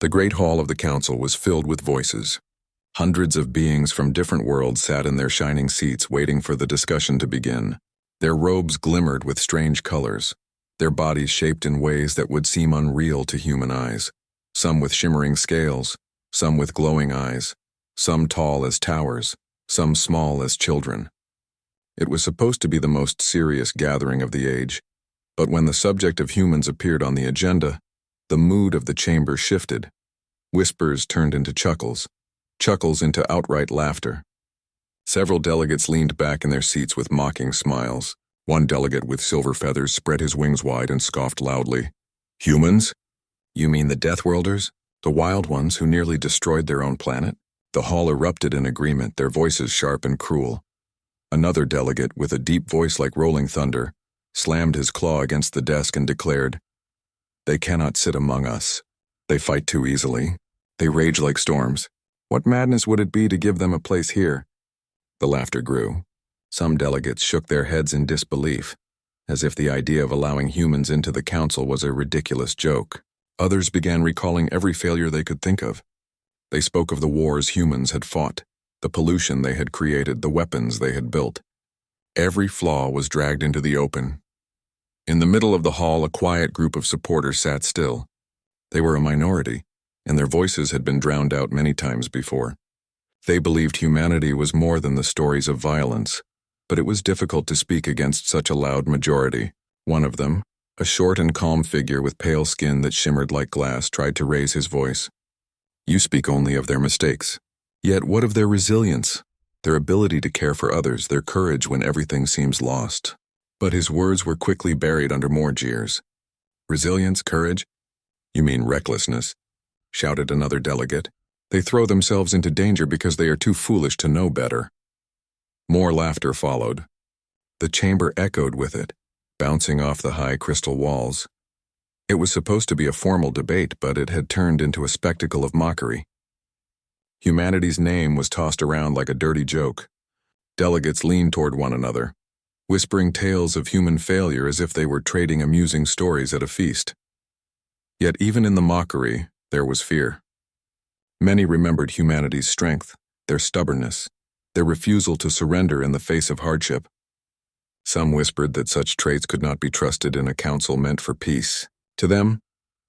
The great hall of the council was filled with voices. Hundreds of beings from different worlds sat in their shining seats waiting for the discussion to begin. Their robes glimmered with strange colors, their bodies shaped in ways that would seem unreal to human eyes, some with shimmering scales, some with glowing eyes, some tall as towers, some small as children. It was supposed to be the most serious gathering of the age, but when the subject of humans appeared on the agenda, the mood of the chamber shifted. Whispers turned into chuckles, chuckles into outright laughter. Several delegates leaned back in their seats with mocking smiles. One delegate with silver feathers spread his wings wide and scoffed loudly. Humans? You mean the Deathworlders? The wild ones who nearly destroyed their own planet? The hall erupted in agreement, their voices sharp and cruel. Another delegate, with a deep voice like rolling thunder, slammed his claw against the desk and declared, "They cannot sit among us. They fight too easily. They rage like storms. What madness would it be to give them a place here?" The laughter grew. Some delegates shook their heads in disbelief, as if the idea of allowing humans into the council was a ridiculous joke. Others began recalling every failure they could think of. They spoke of the wars humans had fought, the pollution they had created, the weapons they had built. Every flaw was dragged into the open. In the middle of the hall, a quiet group of supporters sat still. They were a minority, and their voices had been drowned out many times before. They believed humanity was more than the stories of violence, but it was difficult to speak against such a loud majority. One of them, a short and calm figure with pale skin that shimmered like glass, tried to raise his voice. "You speak only of their mistakes. Yet what of their resilience, their ability to care for others, their courage when everything seems lost?" But his words were quickly buried under more jeers. "Resilience, courage? You mean recklessness," shouted another delegate. "They throw themselves into danger because they are too foolish to know better." More laughter followed. The chamber echoed with it, bouncing off the high crystal walls. It was supposed to be a formal debate, but it had turned into a spectacle of mockery. Humanity's name was tossed around like a dirty joke. Delegates leaned toward one another, whispering tales of human failure as if they were trading amusing stories at a feast. Yet even in the mockery, there was fear. Many remembered humanity's strength, their stubbornness, their refusal to surrender in the face of hardship. Some whispered that such traits could not be trusted in a council meant for peace. To them,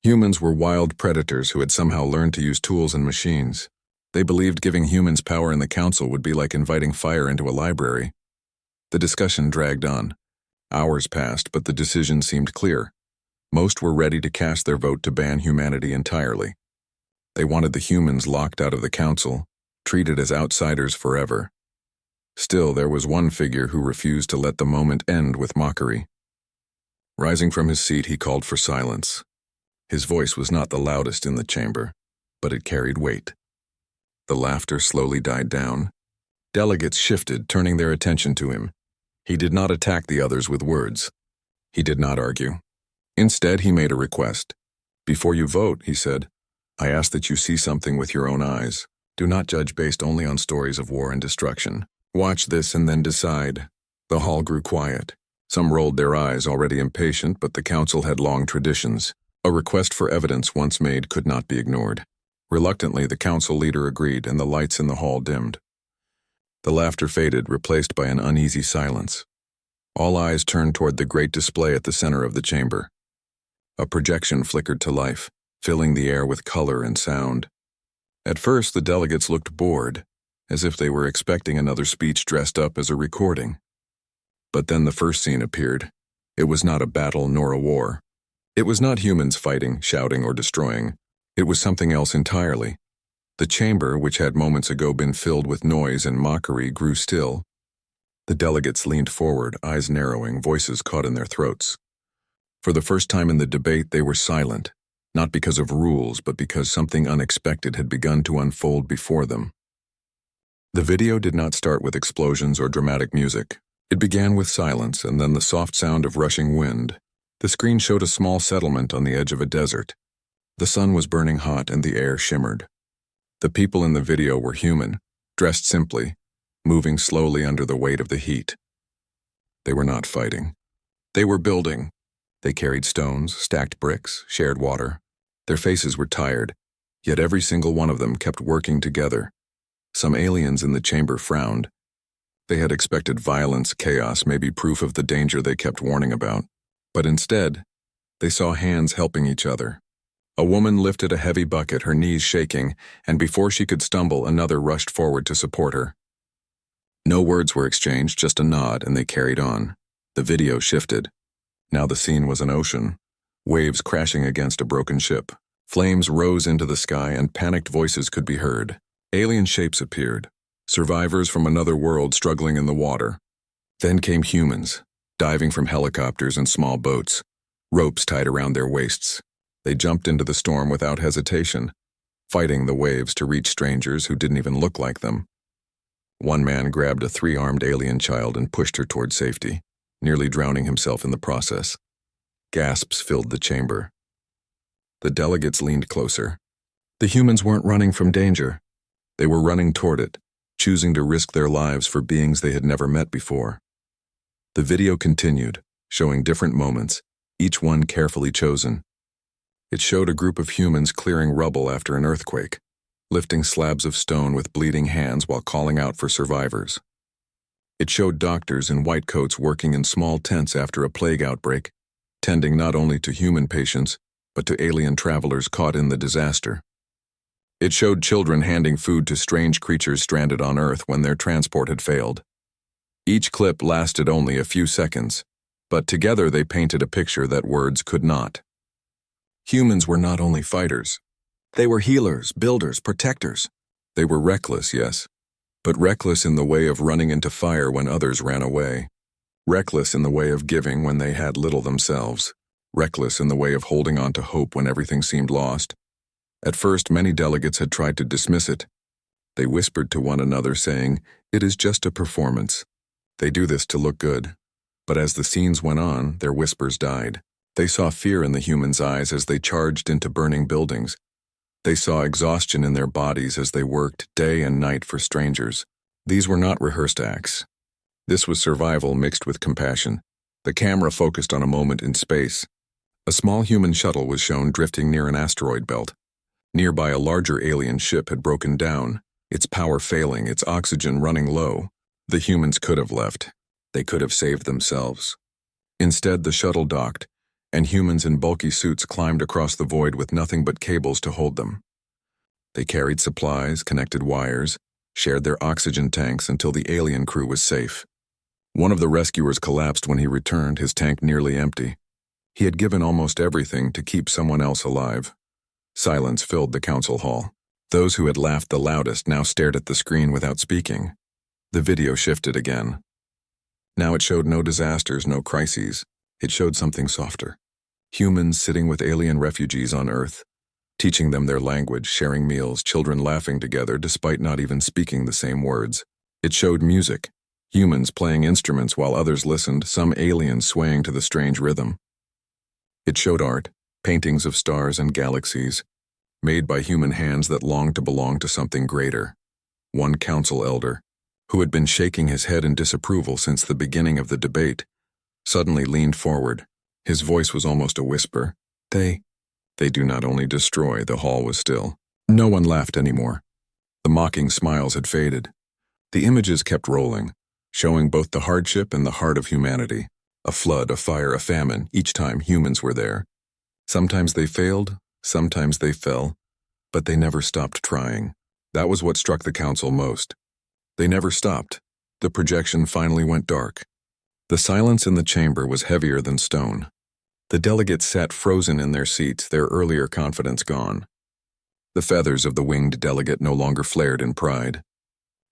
humans were wild predators who had somehow learned to use tools and machines. They believed giving humans power in the council would be like inviting fire into a library. The discussion dragged on. Hours passed, but the decision seemed clear. Most were ready to cast their vote to ban humanity entirely. They wanted the humans locked out of the council, treated as outsiders forever. Still, there was one figure who refused to let the moment end with mockery. Rising from his seat, he called for silence. His voice was not the loudest in the chamber, but it carried weight. The laughter slowly died down. Delegates shifted, turning their attention to him. He did not attack the others with words. He did not argue. Instead, he made a request. "Before you vote," he said, "I ask that you see something with your own eyes. Do not judge based only on stories of war and destruction. Watch this and then decide." The hall grew quiet. Some rolled their eyes, already impatient, but the council had long traditions. A request for evidence once made could not be ignored. Reluctantly, the council leader agreed, and the lights in the hall dimmed. The laughter faded, replaced by an uneasy silence. All eyes turned toward the great display at the center of the chamber. A projection flickered to life, filling the air with color and sound. At first, the delegates looked bored, as if they were expecting another speech dressed up as a recording. But then the first scene appeared. It was not a battle nor a war. It was not humans fighting, shouting, or destroying. It was something else entirely. The chamber, which had moments ago been filled with noise and mockery, grew still. The delegates leaned forward, eyes narrowing, voices caught in their throats. For the first time in the debate, they were silent, not because of rules, but because something unexpected had begun to unfold before them. The video did not start with explosions or dramatic music. It began with silence and then the soft sound of rushing wind. The screen showed a small settlement on the edge of a desert. The sun was burning hot and the air shimmered. The people in the video were human, dressed simply, moving slowly under the weight of the heat. They were not fighting. They were building. They carried stones, stacked bricks, shared water. Their faces were tired, Yet every single one of them kept working together. Some aliens in the chamber frowned. They had expected violence, chaos, maybe proof of the danger they kept warning about. But instead, they saw hands helping each other. A woman lifted a heavy bucket, her knees shaking, and before she could stumble, another rushed forward to support her. No words were exchanged, just a nod, and they carried on. The video shifted. Now the scene was an ocean, waves crashing against a broken ship. Flames rose into the sky and panicked voices could be heard. Alien shapes appeared, survivors from another world struggling in the water. Then came humans, diving from helicopters and small boats, ropes tied around their waists. They jumped into the storm without hesitation, fighting the waves to reach strangers who didn't even look like them. One man grabbed a 3-armed alien child and pushed her toward safety, nearly drowning himself in the process. Gasps filled the chamber. The delegates leaned closer. The humans weren't running from danger. They were running toward it, choosing to risk their lives for beings they had never met before. The video continued, showing different moments, each one carefully chosen. It showed a group of humans clearing rubble after an earthquake, lifting slabs of stone with bleeding hands while calling out for survivors. It showed doctors in white coats working in small tents after a plague outbreak, tending not only to human patients, but to alien travelers caught in the disaster. It showed children handing food to strange creatures stranded on Earth when their transport had failed. Each clip lasted only a few seconds, but together they painted a picture that words could not. Humans were not only fighters. They were healers, builders, protectors. They were reckless, yes, but reckless in the way of running into fire when others ran away. Reckless in the way of giving when they had little themselves. Reckless in the way of holding on to hope when everything seemed lost. At first, many delegates had tried to dismiss it. They whispered to one another, saying, "It is just a performance. They do this to look good." But as the scenes went on, their whispers died. They saw fear in the humans' eyes as they charged into burning buildings. They saw exhaustion in their bodies as they worked day and night for strangers. These were not rehearsed acts. This was survival mixed with compassion. The camera focused on a moment in space. A small human shuttle was shown drifting near an asteroid belt. Nearby, a larger alien ship had broken down, its power failing, its oxygen running low. The humans could have left. They could have saved themselves. Instead, the shuttle docked, and humans in bulky suits climbed across the void with nothing but cables to hold them. They carried supplies, connected wires, shared their oxygen tanks until the alien crew was safe. One of the rescuers collapsed when he returned, his tank nearly empty. He had given almost everything to keep someone else alive. Silence filled the council hall. Those who had laughed the loudest now stared at the screen without speaking. The video shifted again. Now it showed no disasters, no crises. It showed something softer. Humans sitting with alien refugees on Earth, teaching them their language, sharing meals, children laughing together despite not even speaking the same words. It showed music, humans playing instruments while others listened, some aliens swaying to the strange rhythm. It showed art, paintings of stars and galaxies, made by human hands that longed to belong to something greater. One council elder, who had been shaking his head in disapproval since the beginning of the debate, suddenly leaned forward. His voice was almost a whisper. They do not only destroy," the hall was still. No one laughed anymore. The mocking smiles had faded. The images kept rolling, showing both the hardship and the heart of humanity. A flood, a fire, a famine, each time humans were there. Sometimes they failed, sometimes they fell, but they never stopped trying. That was what struck the council most. They never stopped. The projection finally went dark. The silence in the chamber was heavier than stone. The delegates sat frozen in their seats, their earlier confidence gone. The feathers of the winged delegate no longer flared in pride.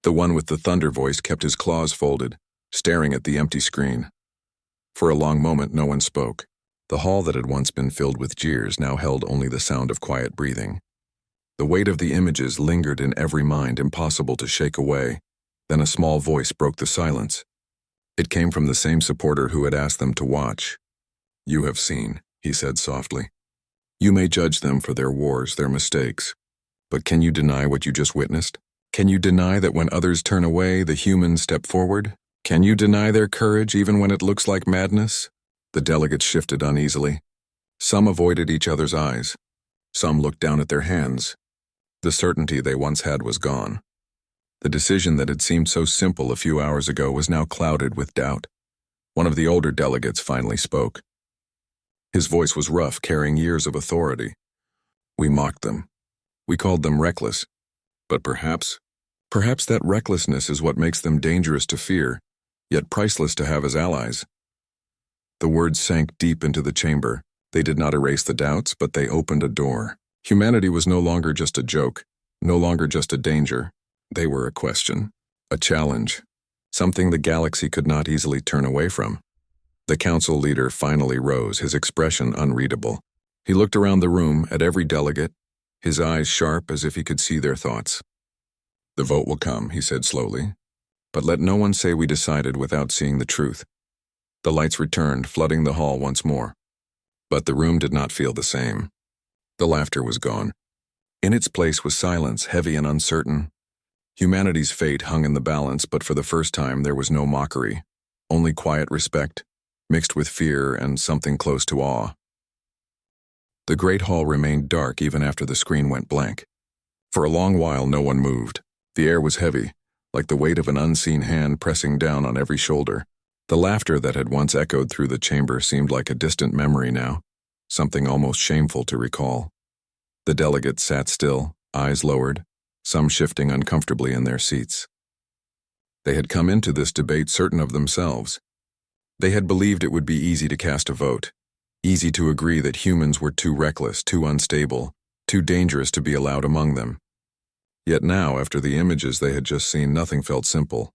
The one with the thunder voice kept his claws folded, staring at the empty screen. For a long moment, no one spoke. The hall that had once been filled with jeers now held only the sound of quiet breathing. The weight of the images lingered in every mind, impossible to shake away. Then a small voice broke the silence. It came from the same supporter who had asked them to watch. "You have seen," he said softly. "You may judge them for their wars, their mistakes. But can you deny what you just witnessed? Can you deny that when others turn away, the humans step forward? Can you deny their courage even when it looks like madness?" The delegates shifted uneasily. Some avoided each other's eyes. Some looked down at their hands. The certainty they once had was gone. The decision that had seemed so simple a few hours ago was now clouded with doubt. One of the older delegates finally spoke. His voice was rough, carrying years of authority. We mocked them. We called them reckless. But perhaps that recklessness is what makes them dangerous to fear, yet priceless to have as allies. The words sank deep into the chamber. They did not erase the doubts, but they opened a door. Humanity was no longer just a joke, no longer just a danger. They were a question, a challenge, something the galaxy could not easily turn away from. The council leader finally rose, his expression unreadable. He looked around the room at every delegate, his eyes sharp as if he could see their thoughts. The vote will come, he said slowly, but let no one say we decided without seeing the truth. The lights returned, flooding the hall once more. But the room did not feel the same. The laughter was gone. In its place was silence, heavy and uncertain. Humanity's fate hung in the balance, but for the first time there was no mockery, only quiet respect, mixed with fear and something close to awe. The great hall remained dark even after the screen went blank. For a long while no one moved. The air was heavy, like the weight of an unseen hand pressing down on every shoulder. The laughter that had once echoed through the chamber seemed like a distant memory now, something almost shameful to recall. The delegates sat still, eyes lowered, some shifting uncomfortably in their seats. They had come into this debate certain of themselves. They had believed it would be easy to cast a vote, easy to agree that humans were too reckless, too unstable, too dangerous to be allowed among them. Yet now, after the images they had just seen, nothing felt simple.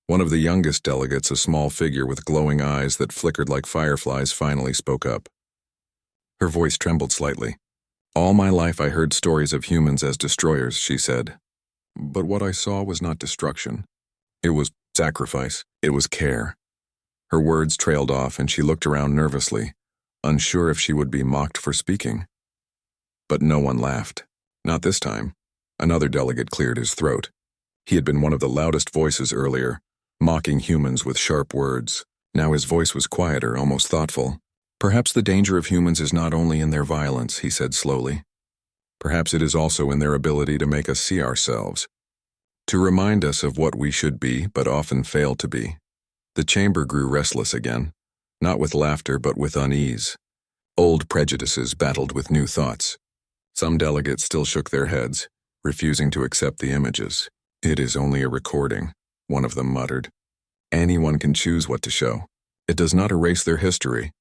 One of the youngest delegates, a small figure with glowing eyes that flickered like fireflies, finally spoke up. Her voice trembled slightly. "All my life I heard stories of humans as destroyers," she said. "But what I saw was not destruction. It was sacrifice. It was care." Her words trailed off and she looked around nervously, unsure if she would be mocked for speaking. But no one laughed. Not this time. Another delegate cleared his throat. He had been one of the loudest voices earlier, mocking humans with sharp words. Now his voice was quieter, almost thoughtful. "Perhaps the danger of humans is not only in their violence," he said slowly. "Perhaps it is also in their ability to make us see ourselves, to remind us of what we should be but often fail to be." The chamber grew restless again, not with laughter but with unease. Old prejudices battled with new thoughts. Some delegates still shook their heads, refusing to accept the images. "It is only a recording," one of them muttered. "Anyone can choose what to show. It does not erase their history."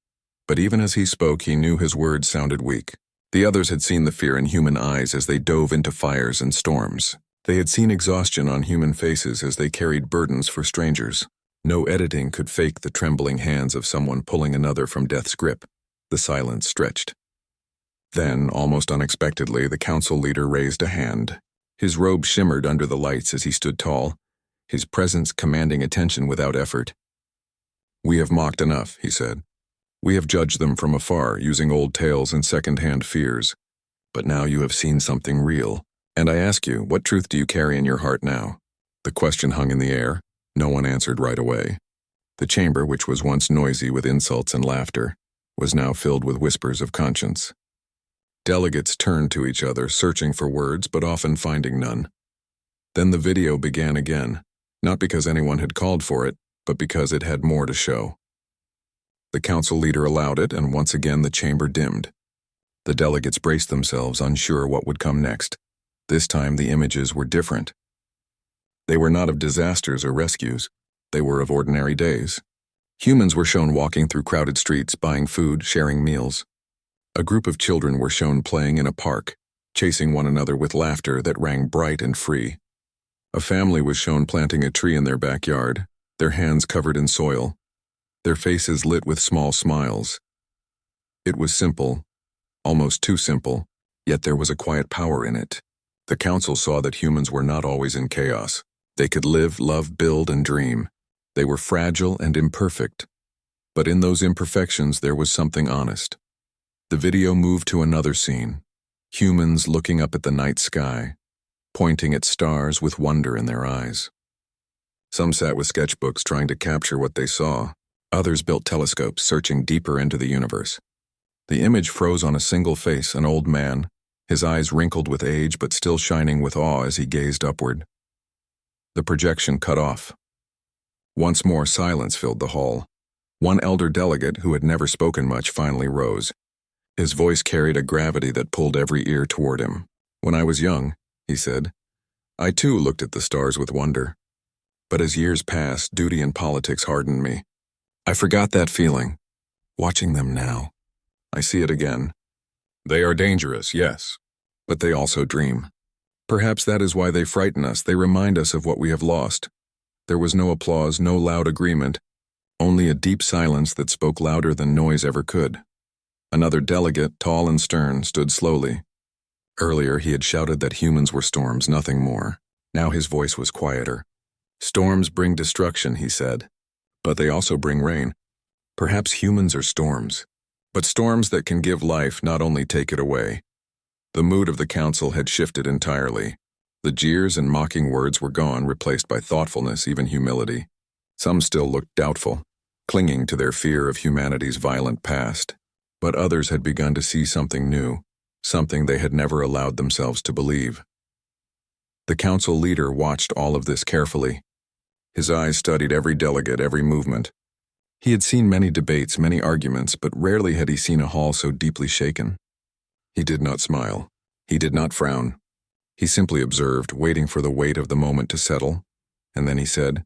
But even as he spoke, he knew his words sounded weak. The others had seen the fear in human eyes as they dove into fires and storms. They had seen exhaustion on human faces as they carried burdens for strangers. No editing could fake the trembling hands of someone pulling another from death's grip. The silence stretched. Then, almost unexpectedly, the council leader raised a hand. His robe shimmered under the lights as he stood tall, his presence commanding attention without effort. "We have mocked enough," he said. "We have judged them from afar, using old tales and second-hand fears. But now you have seen something real. And I ask you, what truth do you carry in your heart now?" The question hung in the air. No one answered right away. The chamber, which was once noisy with insults and laughter, was now filled with whispers of conscience. Delegates turned to each other, searching for words, but often finding none. Then the video began again, not because anyone had called for it, but because it had more to show. The council leader allowed it, and once again the chamber dimmed. The delegates braced themselves, unsure what would come next. This time the images were different. They were not of disasters or rescues. They were of ordinary days. Humans were shown walking through crowded streets, buying food, sharing meals. A group of children were shown playing in a park, chasing one another with laughter that rang bright and free. A family was shown planting a tree in their backyard, their hands covered in soil, their faces lit with small smiles. It was simple, almost too simple, yet there was a quiet power in it. The council saw that humans were not always in chaos. They could live, love, build, and dream. They were fragile and imperfect. But in those imperfections there was something honest. The video moved to another scene. Humans looking up at the night sky, pointing at stars with wonder in their eyes. Some sat with sketchbooks trying to capture what they saw. Others built telescopes, searching deeper into the universe. The image froze on a single face, an old man, his eyes wrinkled with age but still shining with awe as he gazed upward. The projection cut off. Once more silence filled the hall. One elder delegate, who had never spoken much, finally rose. His voice carried a gravity that pulled every ear toward him. "When I was young," he said, "I too looked at the stars with wonder. But as years passed, duty and politics hardened me. I forgot that feeling. Watching them now, I see it again. They are dangerous, yes, but they also dream. Perhaps that is why they frighten us. They remind us of what we have lost." There was no applause, no loud agreement, only a deep silence that spoke louder than noise ever could. Another delegate, tall and stern, stood slowly. Earlier he had shouted that humans were storms, nothing more. Now his voice was quieter. "Storms bring destruction," he said, "but they also bring rain. Perhaps humans are storms, but storms that can give life, not only take it away." The mood of the council had shifted entirely. The jeers and mocking words were gone, replaced by thoughtfulness, even humility. Some still looked doubtful, clinging to their fear of humanity's violent past. But others had begun to see something new, something they had never allowed themselves to believe. The council leader watched all of this carefully. His eyes studied every delegate, every movement. He had seen many debates, many arguments, but rarely had he seen a hall so deeply shaken. He did not smile. He did not frown. He simply observed, waiting for the weight of the moment to settle, and then he said,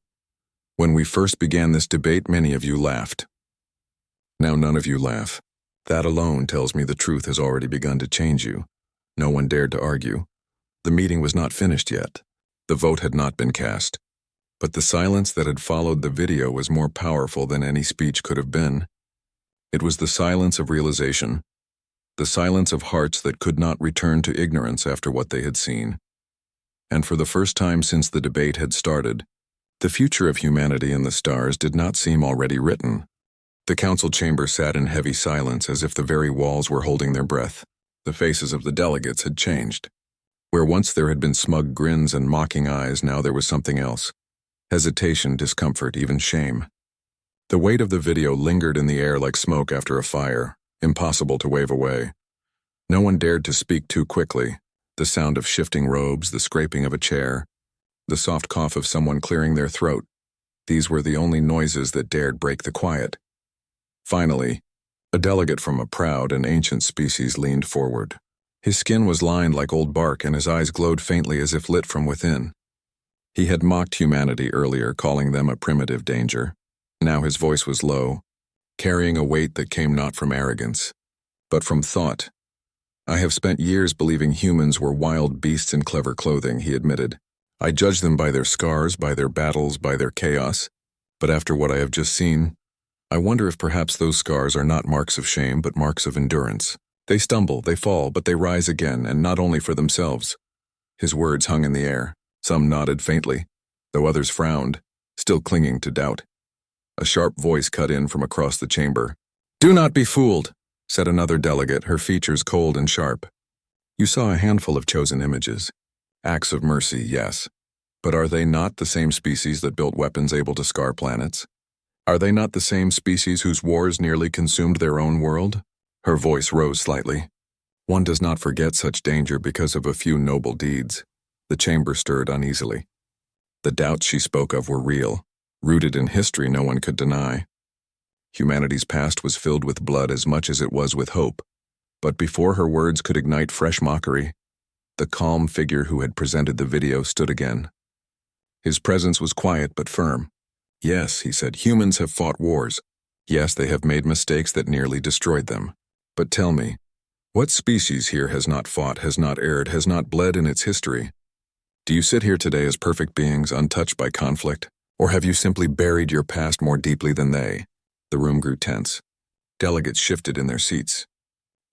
"When we first began this debate, many of you laughed. Now none of you laugh. That alone tells me the truth has already begun to change you." No one dared to argue. The meeting was not finished yet. The vote had not been cast. But the silence that had followed the video was more powerful than any speech could have been. It was the silence of realization. The silence of hearts that could not return to ignorance after what they had seen. And for the first time since the debate had started, the future of humanity in the stars did not seem already written. The council chamber sat in heavy silence, as if the very walls were holding their breath. The faces of the delegates had changed. Where once there had been smug grins and mocking eyes, now there was something else. Hesitation, discomfort, even shame. The weight of the video lingered in the air like smoke after a fire, impossible to wave away. No one dared to speak too quickly. The sound of shifting robes, the scraping of a chair, the soft cough of someone clearing their throat. These were the only noises that dared break the quiet. Finally, a delegate from a proud and ancient species leaned forward. His skin was lined like old bark, and his eyes glowed faintly as if lit from within. He had mocked humanity earlier, calling them a primitive danger. Now his voice was low, carrying a weight that came not from arrogance, but from thought. "I have spent years believing humans were wild beasts in clever clothing," he admitted. "I judged them by their scars, by their battles, by their chaos. But after what I have just seen, I wonder if perhaps those scars are not marks of shame, but marks of endurance. They stumble, they fall, but they rise again, and not only for themselves." His words hung in the air. Some nodded faintly, though others frowned, still clinging to doubt. A sharp voice cut in from across the chamber. "Do not be fooled," said another delegate, her features cold and sharp. "You saw a handful of chosen images. Acts of mercy, yes. But are they not the same species that built weapons able to scar planets? Are they not the same species whose wars nearly consumed their own world?" Her voice rose slightly. "One does not forget such danger because of a few noble deeds." The chamber stirred uneasily. The doubts she spoke of were real, rooted in history no one could deny. Humanity's past was filled with blood as much as it was with hope. But before her words could ignite fresh mockery, the calm figure who had presented the video stood again. His presence was quiet but firm. "Yes," he said, "humans have fought wars. Yes, they have made mistakes that nearly destroyed them. But tell me, what species here has not fought, has not erred, has not bled in its history? Do you sit here today as perfect beings, untouched by conflict? Or have you simply buried your past more deeply than they?" The room grew tense. Delegates shifted in their seats.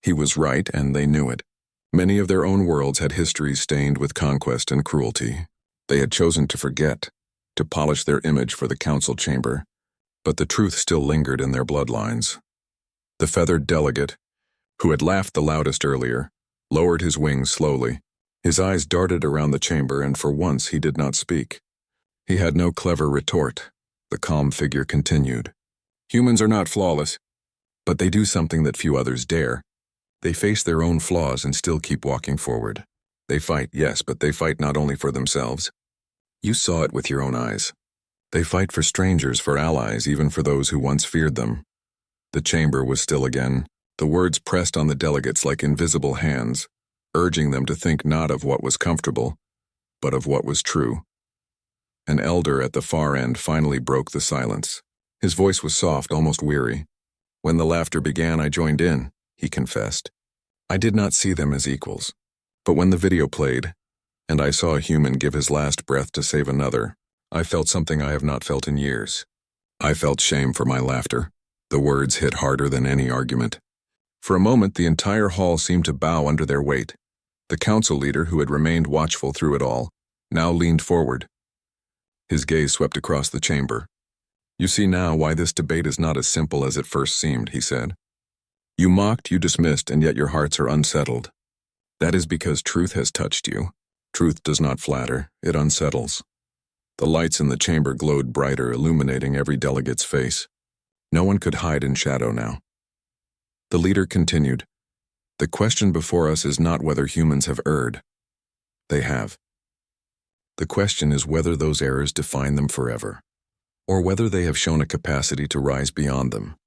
He was right, and they knew it. Many of their own worlds had histories stained with conquest and cruelty. They had chosen to forget, to polish their image for the council chamber, but the truth still lingered in their bloodlines. The feathered delegate, who had laughed the loudest earlier, lowered his wings slowly. His eyes darted around the chamber, and for once he did not speak. He had no clever retort. The calm figure continued. "Humans are not flawless, but they do something that few others dare. They face their own flaws and still keep walking forward. They fight, yes, but they fight not only for themselves. You saw it with your own eyes. They fight for strangers, for allies, even for those who once feared them. The chamber was still again. The words pressed on the delegates like invisible hands, urging them to think not of what was comfortable, but of what was true. An elder at the far end finally broke the silence. His voice was soft, almost weary. When the laughter began, I joined in, he confessed. I did not see them as equals. But when the video played, and I saw a human give his last breath to save another, I felt something I have not felt in years. I felt shame for my laughter. The words hit harder than any argument. For a moment, the entire hall seemed to bow under their weight. The council leader, who had remained watchful through it all, now leaned forward. His gaze swept across the chamber. You see now why this debate is not as simple as it first seemed, he said. You mocked, you dismissed, and yet your hearts are unsettled. That is because truth has touched you. Truth does not flatter, it unsettles. The lights in the chamber glowed brighter, illuminating every delegate's face. No one could hide in shadow now. The leader continued, the question before us is not whether humans have erred. They have. The question is whether those errors define them forever, or whether they have shown a capacity to rise beyond them.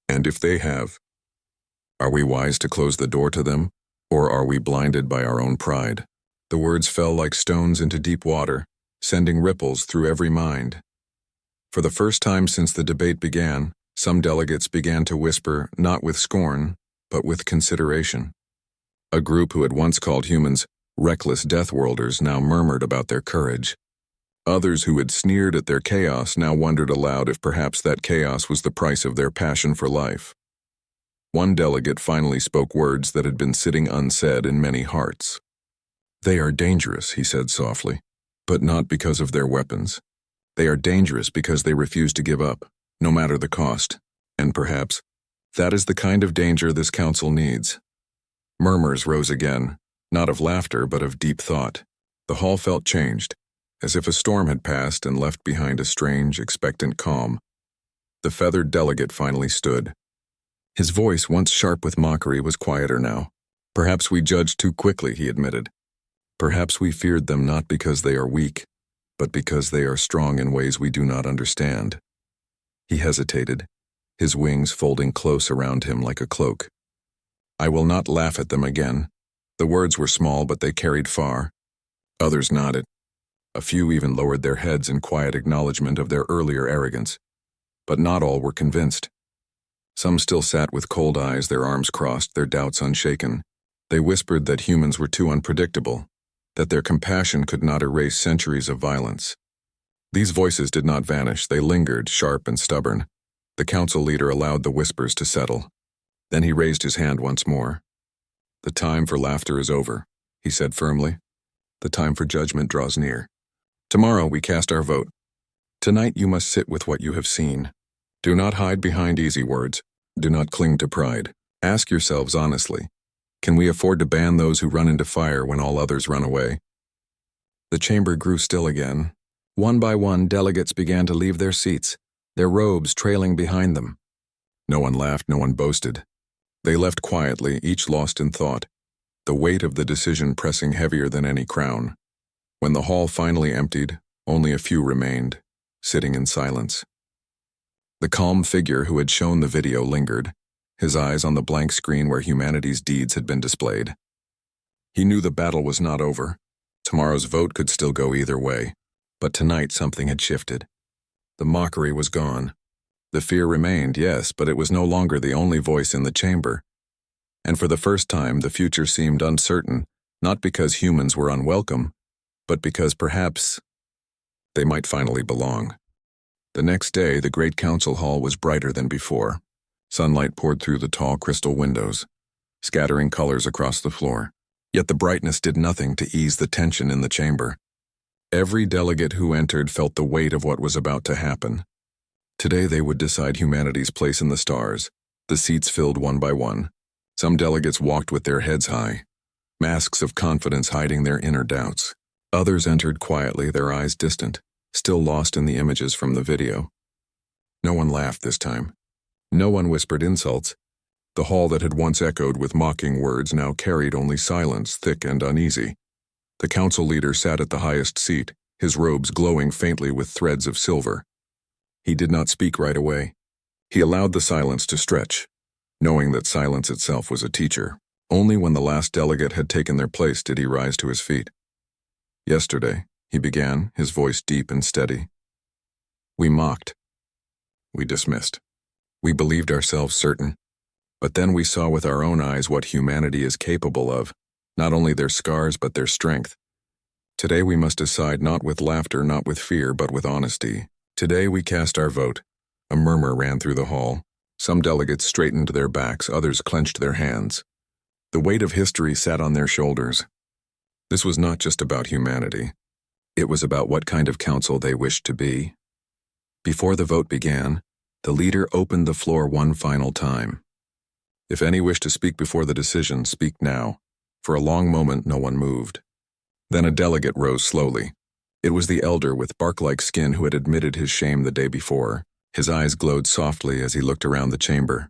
And if they have, are we wise to close the door to them, or are we blinded by our own pride? The words fell like stones into deep water, sending ripples through every mind. For the first time since the debate began, some delegates began to whisper, not with scorn, but with consideration. A group who had once called humans reckless death-worlders now murmured about their courage. Others who had sneered at their chaos now wondered aloud if perhaps that chaos was the price of their passion for life. One delegate finally spoke words that had been sitting unsaid in many hearts. They are dangerous, he said softly, but not because of their weapons. They are dangerous because they refuse to give up, no matter the cost, and perhaps that is the kind of danger this council needs. Murmurs rose again, not of laughter but of deep thought. The hall felt changed, as if a storm had passed and left behind a strange, expectant calm. The feathered delegate finally stood. His voice, once sharp with mockery, was quieter now. Perhaps we judged too quickly, he admitted. Perhaps we feared them not because they are weak, but because they are strong in ways we do not understand. He hesitated, his wings folding close around him like a cloak. I will not laugh at them again. The words were small, but they carried far. Others nodded. A few even lowered their heads in quiet acknowledgement of their earlier arrogance. But not all were convinced. Some still sat with cold eyes, their arms crossed, their doubts unshaken. They whispered that humans were too unpredictable, that their compassion could not erase centuries of violence. These voices did not vanish, they lingered, sharp and stubborn. The council leader allowed the whispers to settle. Then he raised his hand once more. The time for laughter is over, he said firmly. The time for judgment draws near. Tomorrow we cast our vote. Tonight you must sit with what you have seen. Do not hide behind easy words. Do not cling to pride. Ask yourselves honestly, can we afford to ban those who run into fire when all others run away? The chamber grew still again. One by one, delegates began to leave their seats, their robes trailing behind them. No one laughed, no one boasted. They left quietly, each lost in thought, the weight of the decision pressing heavier than any crown. When the hall finally emptied, only a few remained, sitting in silence. The calm figure who had shown the video lingered, his eyes on the blank screen where humanity's deeds had been displayed. He knew the battle was not over. Tomorrow's vote could still go either way, but tonight something had shifted. The mockery was gone. The fear remained, yes, but it was no longer the only voice in the chamber. And for the first time, the future seemed uncertain, not because humans were unwelcome, but because perhaps they might finally belong. The next day, the great council hall was brighter than before. Sunlight poured through the tall crystal windows, scattering colors across the floor. Yet the brightness did nothing to ease the tension in the chamber. Every delegate who entered felt the weight of what was about to happen. Today they would decide humanity's place in the stars. The seats filled one by one. Some delegates walked with their heads high, masks of confidence hiding their inner doubts. Others entered quietly, their eyes distant, still lost in the images from the video. No one laughed this time. No one whispered insults, The hall that had once echoed with mocking words now carried only silence, thick and uneasy. The council leader sat at the highest seat, his robes glowing faintly with threads of silver. He did not speak right away. He allowed the silence to stretch, knowing that silence itself was a teacher. Only when the last delegate had taken their place did he rise to his feet. Yesterday, he began, his voice deep and steady. We mocked. We dismissed. We believed ourselves certain. But then we saw with our own eyes what humanity is capable of, not only their scars but their strength. Today we must decide not with laughter, not with fear, but with honesty. Today we cast our vote. A murmur ran through the hall. Some delegates straightened their backs, others clenched their hands. The weight of history sat on their shoulders. This was not just about humanity. It was about what kind of council they wished to be. Before the vote began, the leader opened the floor one final time. If any wish to speak before the decision, speak now. For a long moment, no one moved. Then a delegate rose slowly. It was the elder with bark-like skin who had admitted his shame the day before. His eyes glowed softly as he looked around the chamber.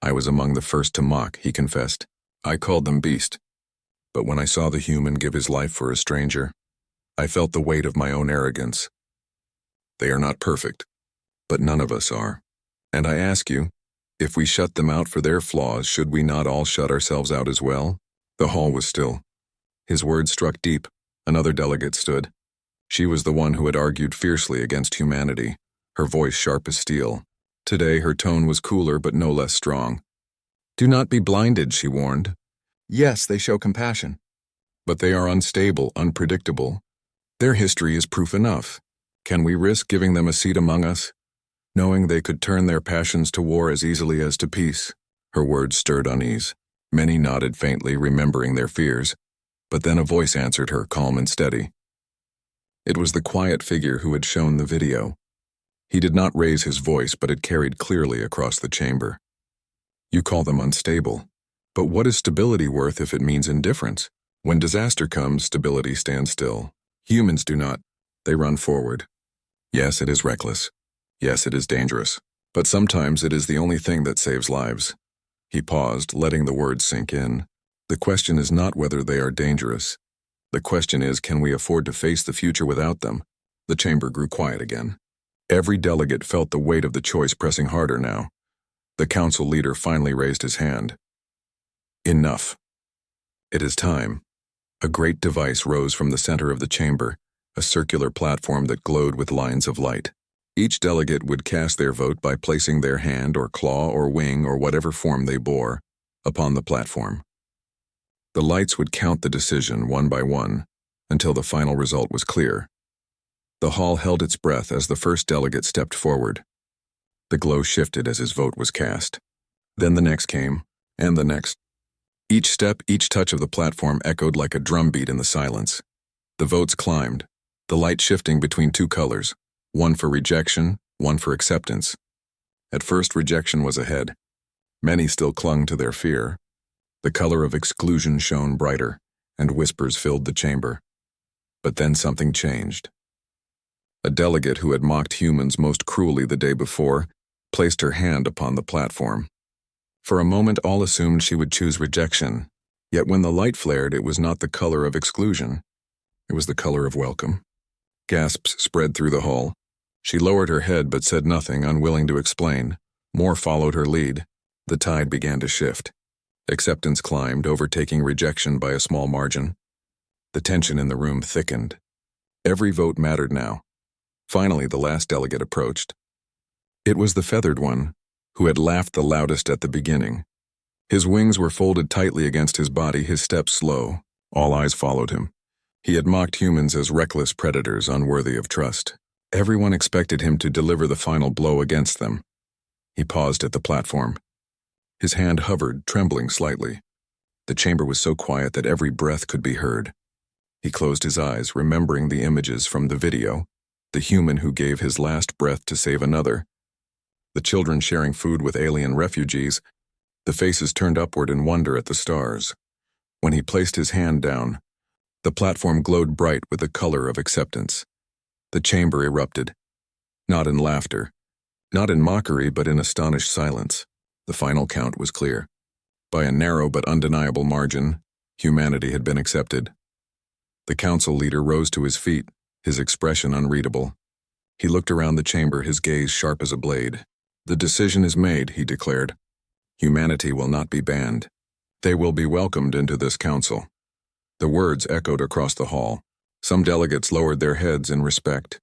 I was among the first to mock, he confessed. I called them beast. But when I saw the human give his life for a stranger, I felt the weight of my own arrogance. They are not perfect, but none of us are. And I ask you, if we shut them out for their flaws, should we not all shut ourselves out as well? The hall was still. His words struck deep. Another delegate stood. She was the one who had argued fiercely against humanity, her voice sharp as steel. Today her tone was cooler but no less strong. Do not be blinded, she warned. Yes, they show compassion. But they are unstable, unpredictable. Their history is proof enough. Can we risk giving them a seat among us, knowing they could turn their passions to war as easily as to peace? Her words stirred unease. Many nodded faintly, remembering their fears. But then a voice answered her, calm and steady. It was the quiet figure who had shown the video. He did not raise his voice, but it carried clearly across the chamber. You call them unstable. But what is stability worth if it means indifference? When disaster comes, stability stands still. Humans do not. They run forward. Yes, it is reckless. Yes, it is dangerous. But sometimes it is the only thing that saves lives. He paused, letting the words sink in. The question is not whether they are dangerous. The question is, can we afford to face the future without them? The chamber grew quiet again. Every delegate felt the weight of the choice pressing harder now. The council leader finally raised his hand. Enough. It is time. A great device rose from the center of the chamber, a circular platform that glowed with lines of light. Each delegate would cast their vote by placing their hand or claw or wing or whatever form they bore upon the platform. The lights would count the decision one by one until the final result was clear. The hall held its breath as the first delegate stepped forward. The glow shifted as his vote was cast. Then the next came, and the next. Each step, each touch of the platform echoed like a drumbeat in the silence. The votes climbed, the light shifting between two colors, one for rejection, one for acceptance. At first, rejection was ahead. Many still clung to their fear. The color of exclusion shone brighter, and whispers filled the chamber. But then something changed. A delegate who had mocked humans most cruelly the day before placed her hand upon the platform. For a moment, all assumed she would choose rejection. Yet when the light flared, it was not the color of exclusion. It was the color of welcome. Gasps spread through the hall. She lowered her head but said nothing, unwilling to explain. More followed her lead. The tide began to shift. Acceptance climbed, overtaking rejection by a small margin. The tension in the room thickened. Every vote mattered now. Finally, the last delegate approached. It was the feathered one, who had laughed the loudest at the beginning. His wings were folded tightly against his body, his steps slow. All eyes followed him. He had mocked humans as reckless predators unworthy of trust. Everyone expected him to deliver the final blow against them. He paused at the platform. His hand hovered, trembling slightly. The chamber was so quiet that every breath could be heard. He closed his eyes, remembering the images from the video, the human who gave his last breath to save another, the children sharing food with alien refugees, the faces turned upward in wonder at the stars. When he placed his hand down, the platform glowed bright with the color of acceptance. The chamber erupted, not in laughter, not in mockery, but in astonished silence. The final count was clear. By a narrow but undeniable margin, humanity had been accepted. The council leader rose to his feet, his expression unreadable. He looked around the chamber, his gaze sharp as a blade. "The decision is made," he declared. "Humanity will not be banned. They will be welcomed into this council." The words echoed across the hall. Some delegates lowered their heads in respect.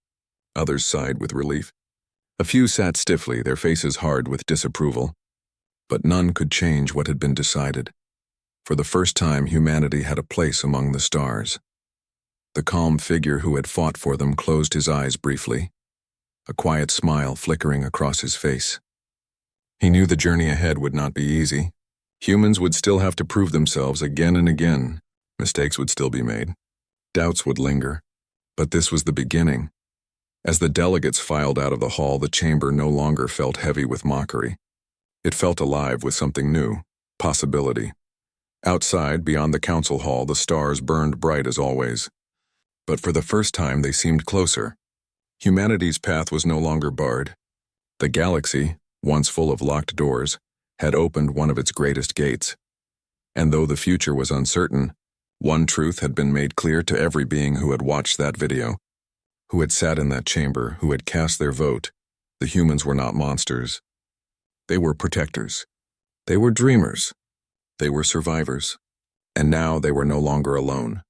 Others sighed with relief. A few sat stiffly, their faces hard with disapproval. But none could change what had been decided. For the first time, humanity had a place among the stars. The calm figure who had fought for them closed his eyes briefly, a quiet smile flickering across his face. He knew the journey ahead would not be easy. Humans would still have to prove themselves again and again. Mistakes would still be made. Doubts would linger. But this was the beginning. As the delegates filed out of the hall, the chamber no longer felt heavy with mockery. It felt alive with something new, possibility. Outside, beyond the council hall, the stars burned bright as always. But for the first time, they seemed closer. Humanity's path was no longer barred. The galaxy, once full of locked doors, had opened one of its greatest gates. And though the future was uncertain, one truth had been made clear to every being who had watched that video, who had sat in that chamber, who had cast their vote. The humans were not monsters. They were protectors. They were dreamers. They were survivors. And now they were no longer alone.